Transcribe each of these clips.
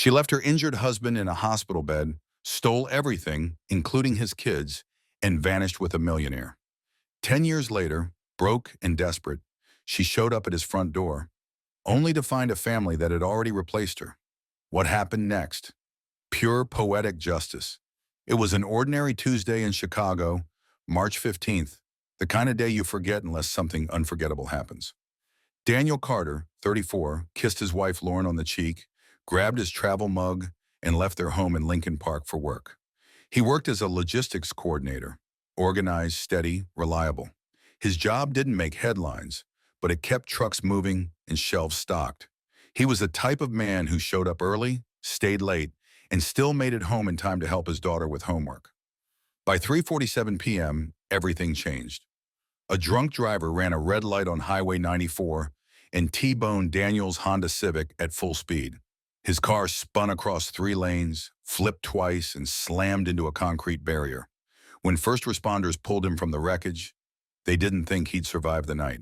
She left her injured husband in a hospital bed, stole everything, including his kids, and vanished with a millionaire. 10 years later, broke and desperate, she showed up at his front door, only to find a family that had already replaced her. What happened next? Pure poetic justice. It was an ordinary Tuesday in Chicago, March 15th, the kind of day you forget unless something unforgettable happens. Daniel Carter, 34, kissed his wife Lauren on the cheek, grabbed his travel mug, and left their home in Lincoln Park for work. He worked as a logistics coordinator, organized, steady, reliable. His job didn't make headlines, but it kept trucks moving and shelves stocked. He was the type of man who showed up early, stayed late, and still made it home in time to help his daughter with homework. By 3:47 p.m., everything changed. A drunk driver ran a red light on Highway 94 and T-boned Daniel's Honda Civic at full speed. His car spun across 3 lanes, flipped twice, and slammed into a concrete barrier. When first responders pulled him from the wreckage, they didn't think he'd survive the night.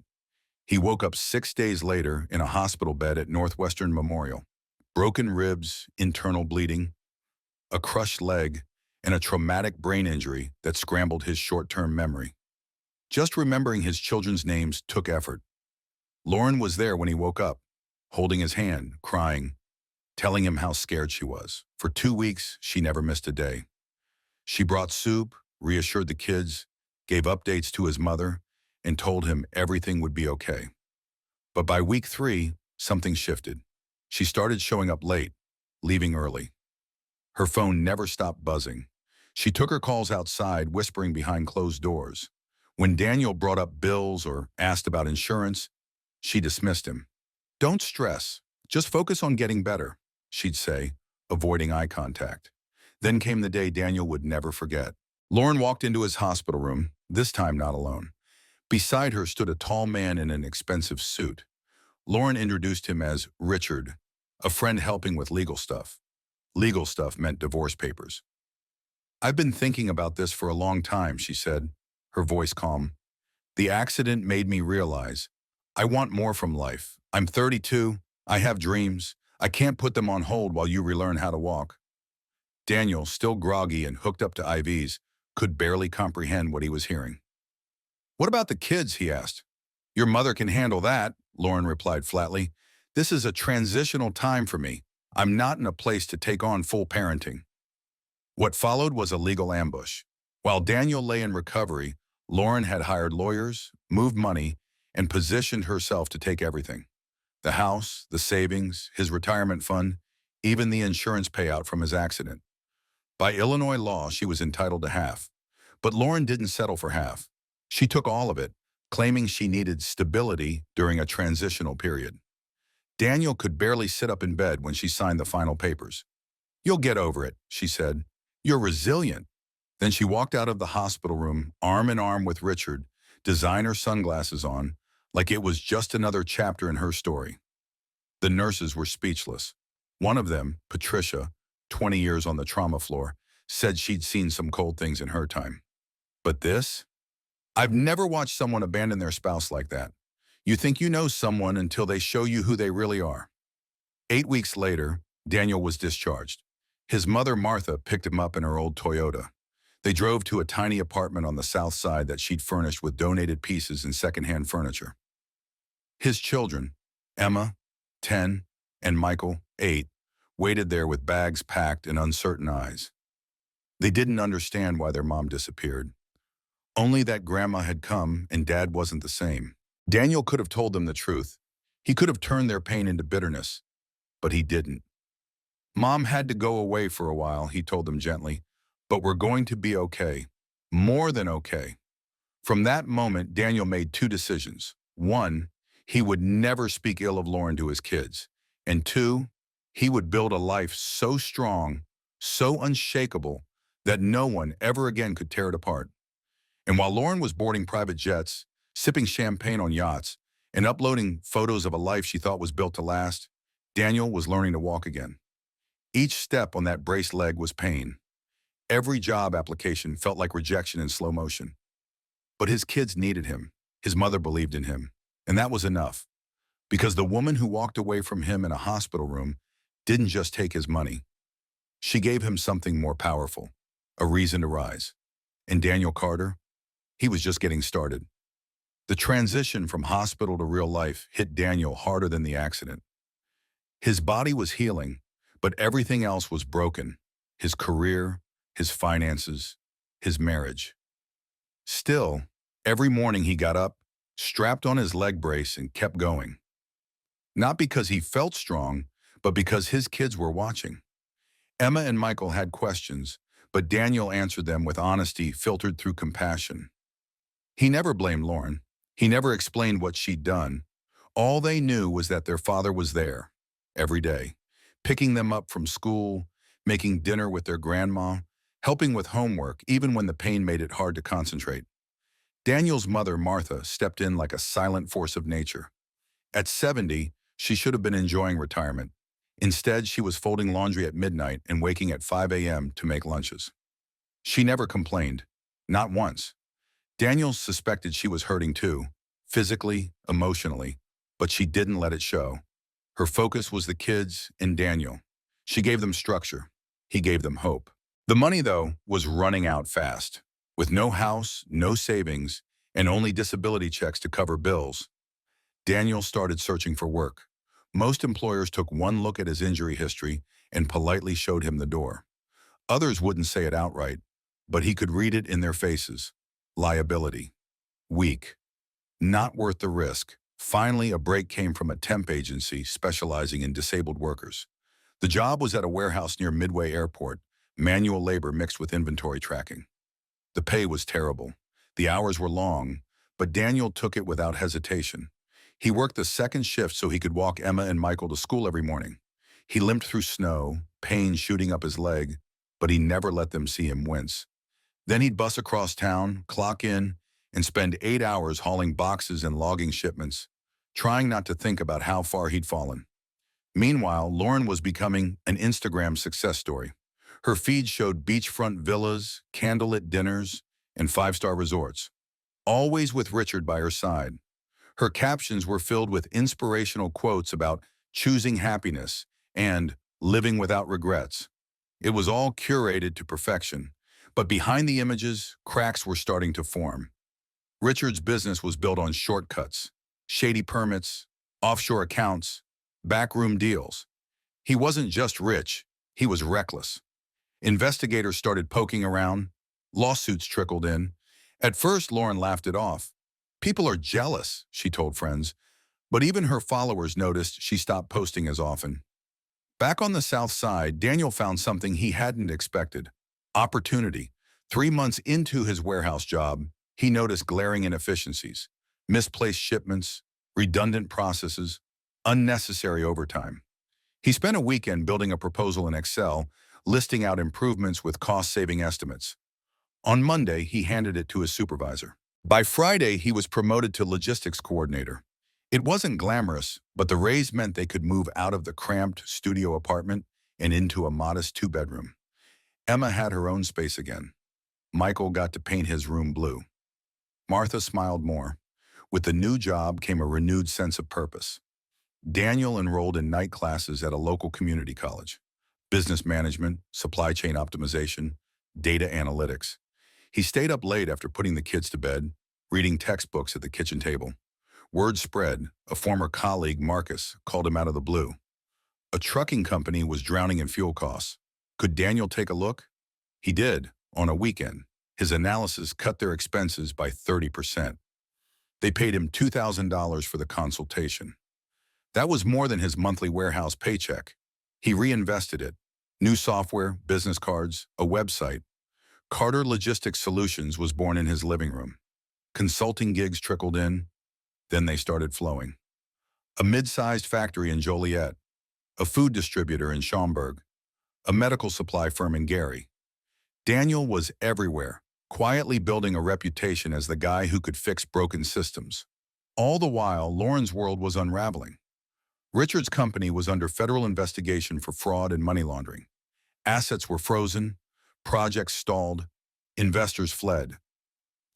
He woke up 6 days later in a hospital bed at Northwestern Memorial. Broken ribs, internal bleeding, a crushed leg, and a traumatic brain injury that scrambled his short-term memory. Just remembering his children's names took effort. Lauren was there when he woke up, holding his hand, crying, telling him how scared she was. For 2 weeks, she never missed a day. She brought soup, reassured the kids, gave updates to his mother, and told him everything would be okay. But by week 3, something shifted. She started showing up late, leaving early. Her phone never stopped buzzing. She took her calls outside, whispering behind closed doors. When Daniel brought up bills or asked about insurance, she dismissed him. "Don't stress. Just focus on getting better," she'd say, avoiding eye contact. Then came the day Daniel would never forget. Lauren walked into his hospital room, this time not alone. Beside her stood a tall man in an expensive suit. Lauren introduced him as Richard, a friend helping with legal stuff. Legal stuff meant divorce papers. "I've been thinking about this for a long time," she said, her voice calm. "The accident made me realize I want more from life. I'm 32. I have dreams. I can't put them on hold while you relearn how to walk." Daniel, still groggy and hooked up to IVs, could barely comprehend what he was hearing. "What about the kids?" he asked. "Your mother can handle that," Lauren replied flatly. "This is a transitional time for me. I'm not in a place to take on full parenting." What followed was a legal ambush. While Daniel lay in recovery, Lauren had hired lawyers, moved money, and positioned herself to take everything. The house, the savings, his retirement fund, even the insurance payout from his accident. By Illinois law, she was entitled to half. But Lauren didn't settle for half. She took all of it, claiming she needed stability during a transitional period. Daniel could barely sit up in bed when she signed the final papers. "You'll get over it," she said. "You're resilient." Then she walked out of the hospital room, arm in arm with Richard, designer sunglasses on, like it was just another chapter in her story. The nurses were speechless. One of them, Patricia, 20 years on the trauma floor, said she'd seen some cold things in her time. But this? "I've never watched someone abandon their spouse like that. You think you know someone until they show you who they really are." 8 weeks later, Daniel was discharged. His mother, Martha, picked him up in her old Toyota. They drove to a tiny apartment on the south side that she'd furnished with donated pieces and secondhand furniture. His children, Emma, 10, and Michael, 8, waited there with bags packed and uncertain eyes. They didn't understand why their mom disappeared. Only that grandma had come and dad wasn't the same. Daniel could have told them the truth. He could have turned their pain into bitterness, but he didn't. "Mom had to go away for a while," he told them gently, "but we're going to be okay. More than okay." From that moment, Daniel made 2 decisions. 1, he would never speak ill of Lauren to his kids. And 2, he would build a life so strong, so unshakable, that no one ever again could tear it apart. And while Lauren was boarding private jets, sipping champagne on yachts, and uploading photos of a life she thought was built to last, Daniel was learning to walk again. Each step on that braced leg was pain. Every job application felt like rejection in slow motion. But his kids needed him. His mother believed in him. And that was enough. Because the woman who walked away from him in a hospital room didn't just take his money. She gave him something more powerful, a reason to rise. And Daniel Carter, he was just getting started. The transition from hospital to real life hit Daniel harder than the accident. His body was healing, but everything else was broken. His career, his finances, his marriage. Still, every morning he got up, strapped on his leg brace and kept going. Not because he felt strong, but because his kids were watching. Emma and Michael had questions, but Daniel answered them with honesty filtered through compassion. He never blamed Lauren. He never explained what she'd done. All they knew was that their father was there, every day, picking them up from school, making dinner with their grandma, helping with homework even when the pain made it hard to concentrate. Daniel's mother, Martha, stepped in like a silent force of nature. At 70, she should have been enjoying retirement. Instead, she was folding laundry at midnight and waking at 5 a.m. to make lunches. She never complained, not once. Daniel suspected she was hurting too, physically, emotionally, but she didn't let it show. Her focus was the kids and Daniel. She gave them structure. He gave them hope. The money, though, was running out fast. With no house, no savings, and only disability checks to cover bills, Daniel started searching for work. Most employers took one look at his injury history and politely showed him the door. Others wouldn't say it outright, but he could read it in their faces. Liability. Weak. Not worth the risk. Finally, a break came from a temp agency specializing in disabled workers. The job was at a warehouse near Midway Airport, manual labor mixed with inventory tracking. The pay was terrible. The hours were long, but Daniel took it without hesitation. He worked the second shift so he could walk Emma and Michael to school every morning. He limped through snow, pain shooting up his leg, but he never let them see him wince. Then he'd bus across town, clock in, and spend 8 hours hauling boxes and logging shipments, trying not to think about how far he'd fallen. Meanwhile, Lauren was becoming an Instagram success story. Her feed showed beachfront villas, candlelit dinners, and five-star resorts, always with Richard by her side. Her captions were filled with inspirational quotes about choosing happiness and living without regrets. It was all curated to perfection, but behind the images, cracks were starting to form. Richard's business was built on shortcuts, shady permits, offshore accounts, backroom deals. He wasn't just rich, he was reckless. Investigators started poking around, lawsuits trickled in. At first, Lauren laughed it off. People are jealous, she told friends, but even her followers noticed she stopped posting as often. Back on the South Side, Daniel found something he hadn't expected: opportunity. 3 months into his warehouse job, he noticed glaring inefficiencies, misplaced shipments, redundant processes, unnecessary overtime. He spent a weekend building a proposal in Excel, listing out improvements with cost-saving estimates. On Monday, he handed it to his supervisor. By Friday, he was promoted to logistics coordinator. It wasn't glamorous, but the raise meant they could move out of the cramped studio apartment and into a modest 2-bedroom. Emma had her own space again. Michael got to paint his room blue. Martha smiled more. With the new job came a renewed sense of purpose. Daniel enrolled in night classes at a local community college: business management, supply chain optimization, data analytics. He stayed up late after putting the kids to bed, reading textbooks at the kitchen table. Word spread. A former colleague, Marcus, called him out of the blue. A trucking company was drowning in fuel costs. Could Daniel take a look? He did, on a weekend. His analysis cut their expenses by 30%. They paid him $2,000 for the consultation. That was more than his monthly warehouse paycheck. He reinvested it. New software, business cards, a website. Carter Logistics Solutions was born in his living room. Consulting gigs trickled in, then they started flowing. A mid-sized factory in Joliet, a food distributor in Schaumburg, a medical supply firm in Gary. Daniel was everywhere, quietly building a reputation as the guy who could fix broken systems. All the while, Lauren's world was unraveling. Richard's company was under federal investigation for fraud and money laundering. Assets were frozen, projects stalled, investors fled.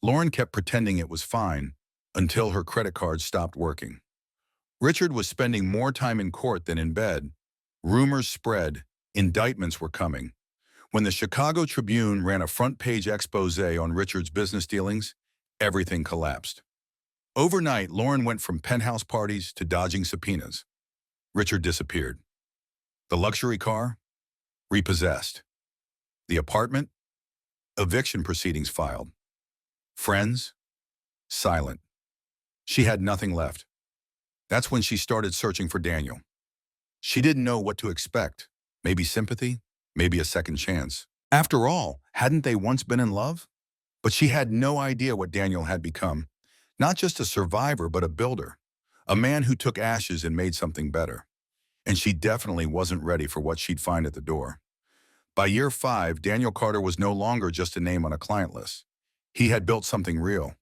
Lauren kept pretending it was fine until her credit cards stopped working. Richard was spending more time in court than in bed. Rumors spread, indictments were coming. When the Chicago Tribune ran a front-page expose on Richard's business dealings, everything collapsed. Overnight, Lauren went from penthouse parties to dodging subpoenas. Richard disappeared. The luxury car? Repossessed. The apartment? Eviction proceedings filed. Friends? Silent. She had nothing left. That's when she started searching for Daniel. She didn't know what to expect. Maybe sympathy, maybe a second chance. After all, hadn't they once been in love? But she had no idea what Daniel had become. Not just a survivor, but a builder. A man who took ashes and made something better. And she definitely wasn't ready for what she'd find at the door. By year 5, Daniel Carter was no longer just a name on a client list. He had built something real.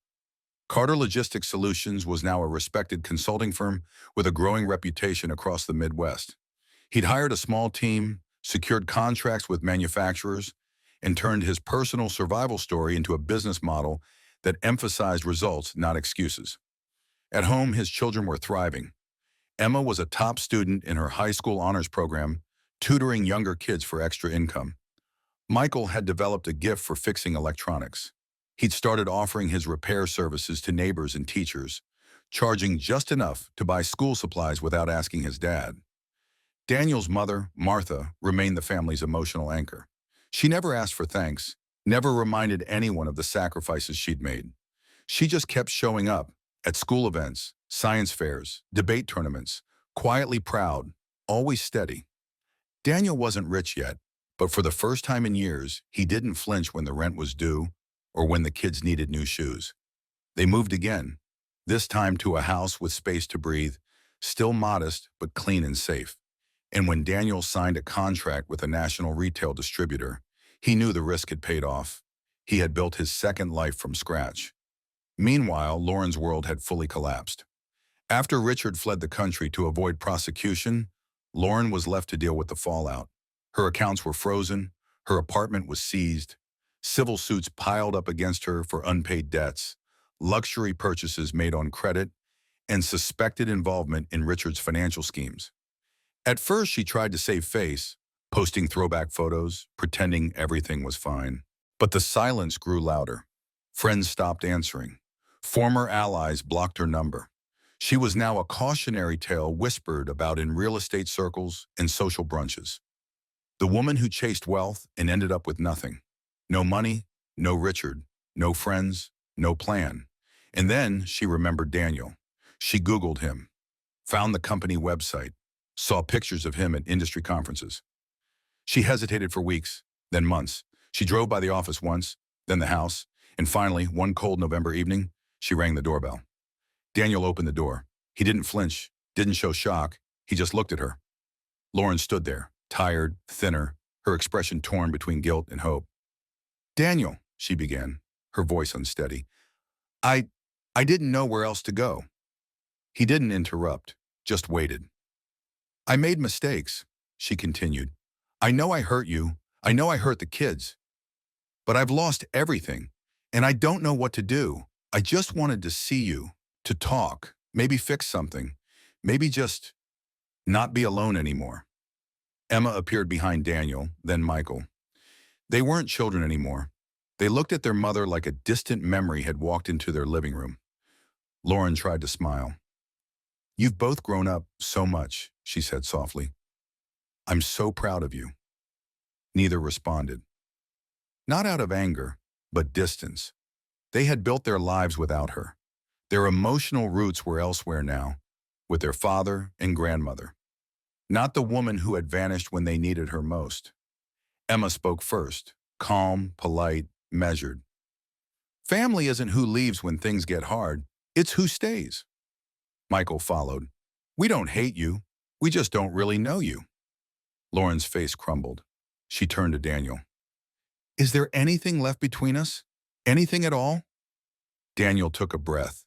Carter Logistics Solutions was now a respected consulting firm with a growing reputation across the Midwest. He'd hired a small team, secured contracts with manufacturers, and turned his personal survival story into a business model that emphasized results, not excuses. At home, his children were thriving. Emma was a top student in her high school honors program, tutoring younger kids for extra income. Michael had developed a gift for fixing electronics. He'd started offering his repair services to neighbors and teachers, charging just enough to buy school supplies without asking his dad. Daniel's mother, Martha, remained the family's emotional anchor. She never asked for thanks, never reminded anyone of the sacrifices she'd made. She just kept showing up at school events, science fairs, debate tournaments, quietly proud, always steady. Daniel wasn't rich yet, but for the first time in years, he didn't flinch when the rent was due or when the kids needed new shoes. They moved again, this time to a house with space to breathe, still modest but clean and safe. And when Daniel signed a contract with a national retail distributor, he knew the risk had paid off. He had built his second life from scratch. Meanwhile, Lauren's world had fully collapsed. After Richard fled the country to avoid prosecution, Lauren was left to deal with the fallout. Her accounts were frozen, her apartment was seized, civil suits piled up against her for unpaid debts, luxury purchases made on credit, and suspected involvement in Richard's financial schemes. At first, she tried to save face, posting throwback photos, pretending everything was fine. But the silence grew louder. Friends stopped answering. Former allies blocked her number. She was now a cautionary tale whispered about in real estate circles and social brunches. The woman who chased wealth and ended up with nothing. No money, no Richard, no friends, no plan. And then she remembered Daniel. She Googled him, found the company website, saw pictures of him at industry conferences. She hesitated for weeks, then months. She drove by the office once, then the house, and finally, one cold November evening, she rang the doorbell. Daniel opened the door. He didn't flinch, didn't show shock. He just looked at her. Lauren stood there, tired, thinner, her expression torn between guilt and hope. "Daniel," she began, her voice unsteady. I didn't know where else to go." He didn't interrupt, just waited. "I made mistakes," she continued. "I know I hurt you. I know I hurt the kids. But I've lost everything, and I don't know what to do. I just wanted to see you, to talk, maybe fix something, maybe just not be alone anymore." Emma appeared behind Daniel, then Michael. They weren't children anymore. They looked at their mother like a distant memory had walked into their living room. Lauren tried to smile. "You've both grown up so much," she said softly. "I'm so proud of you." Neither responded. Not out of anger, but distance. They had built their lives without her. Their emotional roots were elsewhere now, with their father and grandmother. Not the woman who had vanished when they needed her most. Emma spoke first, calm, polite, measured. "Family isn't who leaves when things get hard, it's who stays." Michael followed. "We don't hate you, we just don't really know you." Lauren's face crumbled. She turned to Daniel. "Is there anything left between us? Anything at all?" Daniel took a breath.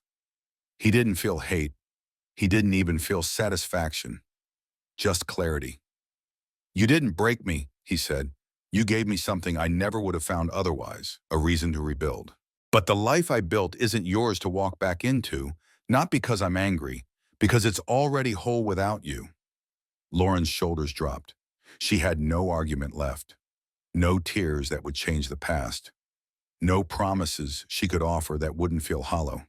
He didn't feel hate. He didn't even feel satisfaction. Just clarity. "You didn't break me," he said. "You gave me something I never would have found otherwise, a reason to rebuild. But the life I built isn't yours to walk back into, not because I'm angry, because it's already whole without you." Lauren's shoulders dropped. She had no argument left, no tears that would change the past, no promises she could offer that wouldn't feel hollow.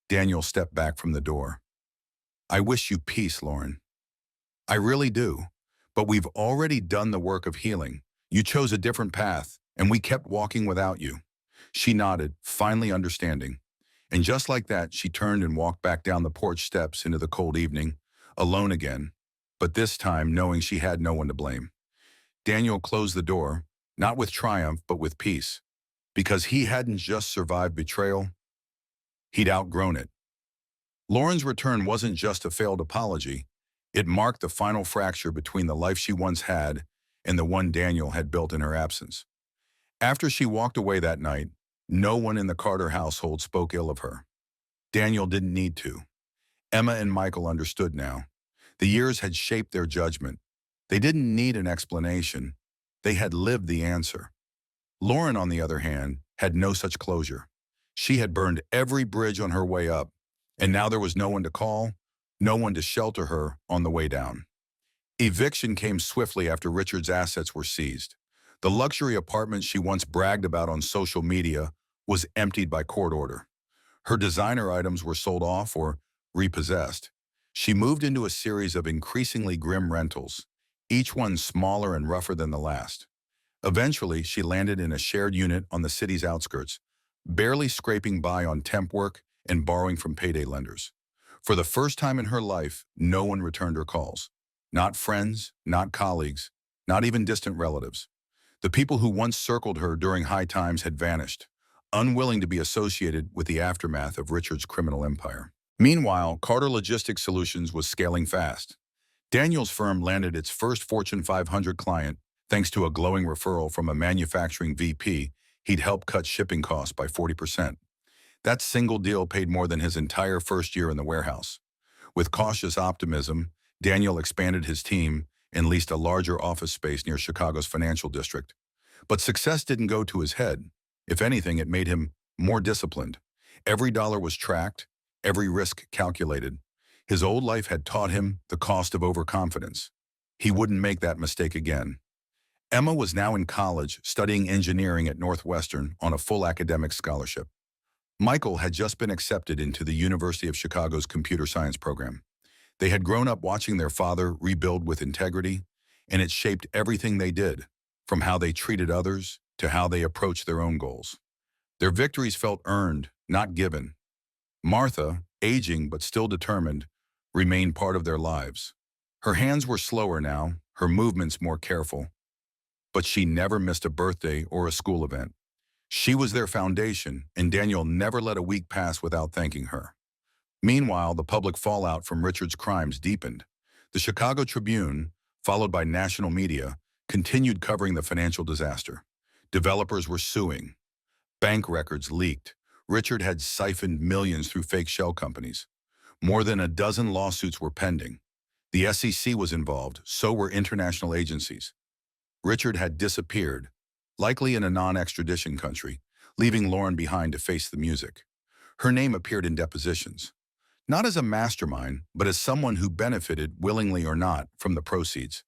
Daniel stepped back from the door. I wish you peace, Lauren. I really do. But we've already done the work of healing. You chose a different path, and we kept walking without you. She nodded, finally understanding. And just like that, she turned and walked back down the porch steps into the cold evening, alone again, but this time knowing she had no one to blame. Daniel closed the door, not with triumph, but with peace. Because he hadn't just survived betrayal, he'd outgrown it. Lauren's return wasn't just a failed apology. It marked the final fracture between the life she once had and the one Daniel had built in her absence. After she walked away that night, no one in the Carter household spoke ill of her. Daniel didn't need to. Emma and Michael understood now. The years had shaped their judgment. They didn't need an explanation. They had lived the answer. Lauren, on the other hand, had no such closure. She had burned every bridge on her way up, and now there was no one to call, no one to shelter her on the way down. Eviction came swiftly after Richard's assets were seized. The luxury apartment she once bragged about on social media was emptied by court order. Her designer items were sold off or repossessed. She moved into a series of increasingly grim rentals, each one smaller and rougher than the last. Eventually, she landed in a shared unit on the city's outskirts, barely scraping by on temp work and borrowing from payday lenders. For the first time in her life, no one returned her calls. Not friends, not colleagues, not even distant relatives. The people who once circled her during high times had vanished, unwilling to be associated with the aftermath of Richard's criminal empire. Meanwhile, Carter Logistics Solutions was scaling fast. Daniel's firm landed its first Fortune 500 client thanks to a glowing referral from a manufacturing VP he'd helped cut shipping costs by 40%. That single deal paid more than his entire first year in the warehouse. With cautious optimism, Daniel expanded his team and leased a larger office space near Chicago's financial district. But success didn't go to his head. If anything, it made him more disciplined. Every dollar was tracked, every risk calculated. His old life had taught him the cost of overconfidence. He wouldn't make that mistake again. Emma was now in college, studying engineering at Northwestern on a full academic scholarship. Michael had just been accepted into the University of Chicago's computer science program. They had grown up watching their father rebuild with integrity, and it shaped everything they did, from how they treated others to how they approached their own goals. Their victories felt earned, not given. Martha, aging but still determined, remained part of their lives. Her hands were slower now, her movements more careful. But she never missed a birthday or a school event. She was their foundation, and Daniel never let a week pass without thanking her. Meanwhile, the public fallout from Richard's crimes deepened. The Chicago Tribune, followed by national media, continued covering the financial disaster. Developers were suing. Bank records leaked. Richard had siphoned millions through fake shell companies. More than a dozen lawsuits were pending. The SEC was involved, so were international agencies. Richard had disappeared, likely in a non-extradition country, leaving Lauren behind to face the music. Her name appeared in depositions, not as a mastermind, but as someone who benefited, willingly or not, from the proceeds.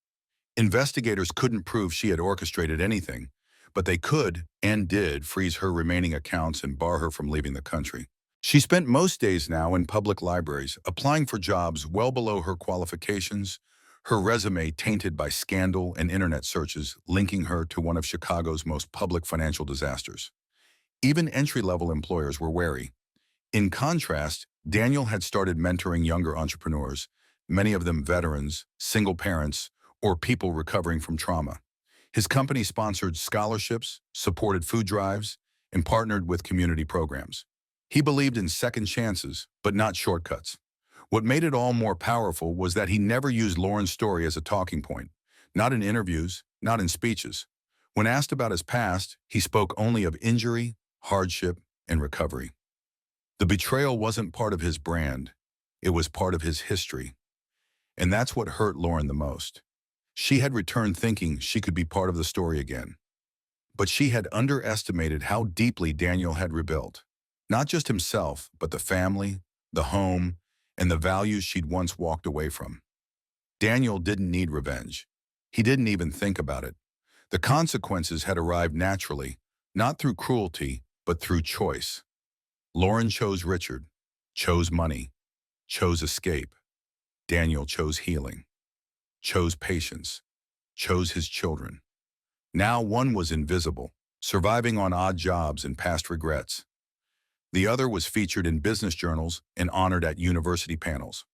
Investigators couldn't prove she had orchestrated anything, but they could, and did, freeze her remaining accounts and bar her from leaving the country. She spent most days now in public libraries, applying for jobs well below her qualifications, her resume tainted by scandal and internet searches linking her to one of Chicago's most public financial disasters. Even entry-level employers were wary. In contrast, Daniel had started mentoring younger entrepreneurs, many of them veterans, single parents, or people recovering from trauma. His company sponsored scholarships, supported food drives, and partnered with community programs. He believed in second chances, but not shortcuts. What made it all more powerful was that he never used Lauren's story as a talking point, not in interviews, not in speeches. When asked about his past, he spoke only of injury, hardship, and recovery. The betrayal wasn't part of his brand, it was part of his history. And that's what hurt Lauren the most. She had returned thinking she could be part of the story again. But she had underestimated how deeply Daniel had rebuilt. Not just himself, but the family, the home, and the values she'd once walked away from. Daniel didn't need revenge. He didn't even think about it. The consequences had arrived naturally, not through cruelty, but through choice. Lauren chose Richard, chose money, chose escape. Daniel chose healing, chose patience, chose his children. Now one was invisible, surviving on odd jobs and past regrets. The other was featured in business journals and honored at university panels.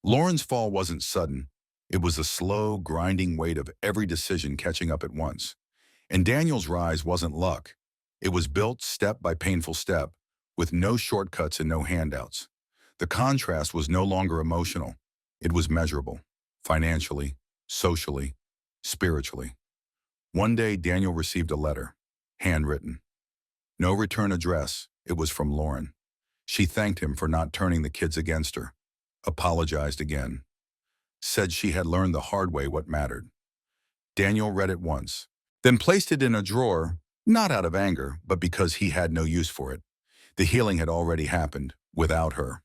Lauren's fall wasn't sudden. It was a slow, grinding weight of every decision catching up at once. And Daniel's rise wasn't luck. It was built step by painful step, with no shortcuts and no handouts. The contrast was no longer emotional. It was measurable, financially, socially, spiritually. One day, Daniel received a letter, handwritten. No return address. It was from Lauren. She thanked him for not turning the kids against her, apologized again, said she had learned the hard way what mattered. Daniel read it once, then placed it in a drawer, not out of anger, but because he had no use for it. The healing had already happened, without her.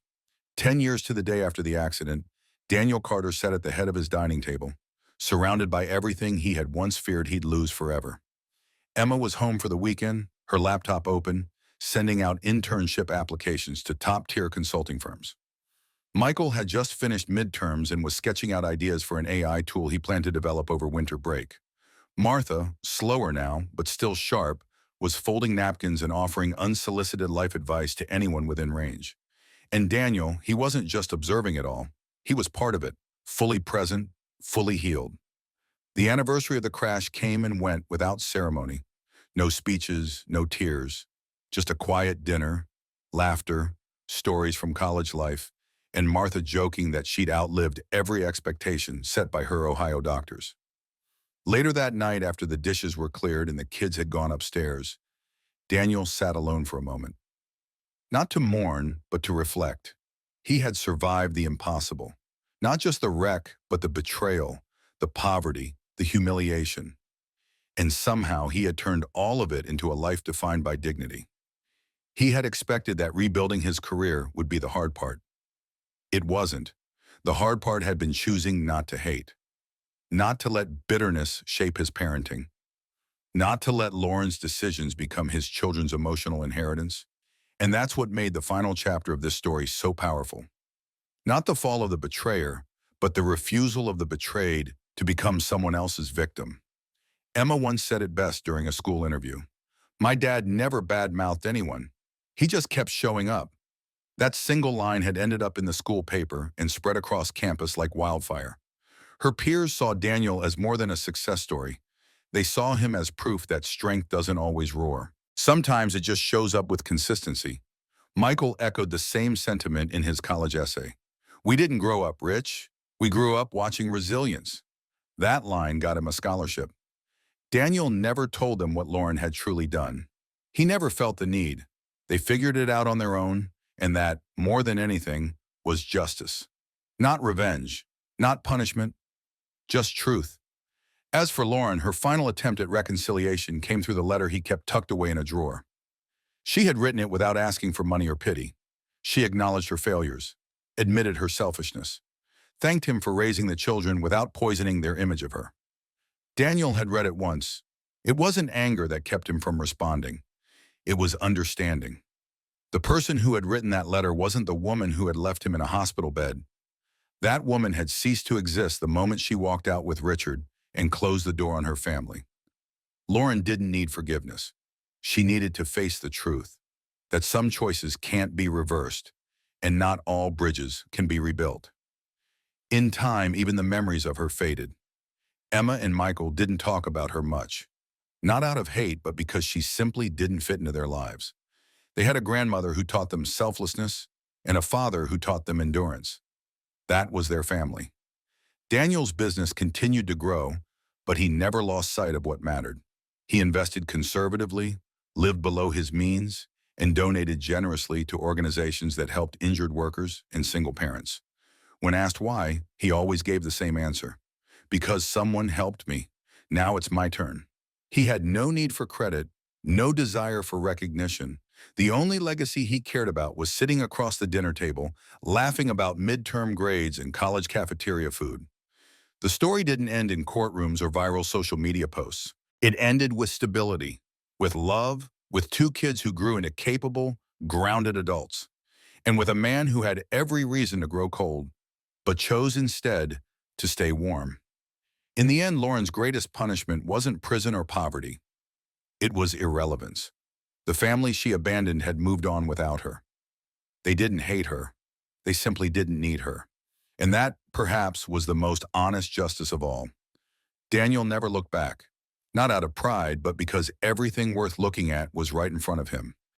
10 years to the day after the accident, Daniel Carter sat at the head of his dining table, surrounded by everything he had once feared he'd lose forever. Emma was home for the weekend, her laptop open, sending out internship applications to top-tier consulting firms. Michael had just finished midterms and was sketching out ideas for an AI tool he planned to develop over winter break. Martha, slower now, but still sharp, was folding napkins and offering unsolicited life advice to anyone within range. And Daniel, he wasn't just observing it all. He was part of it, fully present, fully healed. The anniversary of the crash came and went without ceremony. No speeches, no tears, just a quiet dinner, laughter, stories from college life, and Martha joking that she'd outlived every expectation set by her Ohio doctors. Later that night, after the dishes were cleared and the kids had gone upstairs, Daniel sat alone for a moment. Not to mourn, but to reflect. He had survived the impossible. Not just the wreck, but the betrayal, the poverty, the humiliation. And somehow he had turned all of it into a life defined by dignity. He had expected that rebuilding his career would be the hard part. It wasn't. The hard part had been choosing not to hate. Not to let bitterness shape his parenting. Not to let Lauren's decisions become his children's emotional inheritance. And that's what made the final chapter of this story so powerful. Not the fall of the betrayer, but the refusal of the betrayed to become someone else's victim. Emma once said it best during a school interview. "My dad never bad-mouthed anyone. He just kept showing up." That single line had ended up in the school paper and spread across campus like wildfire. Her peers saw Daniel as more than a success story. They saw him as proof that strength doesn't always roar. Sometimes it just shows up with consistency. Michael echoed the same sentiment in his college essay. "We didn't grow up rich. We grew up watching resilience." That line got him a scholarship. Daniel never told them what Lauren had truly done. He never felt the need. They figured it out on their own, and that, more than anything, was justice. Not revenge, not punishment, just truth. As for Lauren, her final attempt at reconciliation came through the letter he kept tucked away in a drawer. She had written it without asking for money or pity. She acknowledged her failures, admitted her selfishness, thanked him for raising the children without poisoning their image of her. Daniel had read it once. It wasn't anger that kept him from responding. It was understanding. The person who had written that letter wasn't the woman who had left him in a hospital bed. That woman had ceased to exist the moment she walked out with Richard and closed the door on her family. Lauren didn't need forgiveness. She needed to face the truth, that some choices can't be reversed, and not all bridges can be rebuilt. In time, even the memories of her faded. Emma and Michael didn't talk about her much. Not out of hate, but because she simply didn't fit into their lives. They had a grandmother who taught them selflessness and a father who taught them endurance. That was their family. Daniel's business continued to grow, but he never lost sight of what mattered. He invested conservatively, lived below his means, and donated generously to organizations that helped injured workers and single parents. When asked why, he always gave the same answer. "Because someone helped me. Now it's my turn." He had no need for credit, no desire for recognition. The only legacy he cared about was sitting across the dinner table, laughing about midterm grades and college cafeteria food. The story didn't end in courtrooms or viral social media posts. It ended with stability, with love, with two kids who grew into capable, grounded adults, and with a man who had every reason to grow cold, but chose instead to stay warm. In the end, Lauren's greatest punishment wasn't prison or poverty. It was irrelevance. The family she abandoned had moved on without her. They didn't hate her. They simply didn't need her. And that, perhaps, was the most honest justice of all. Daniel never looked back, not out of pride, but because everything worth looking at was right in front of him.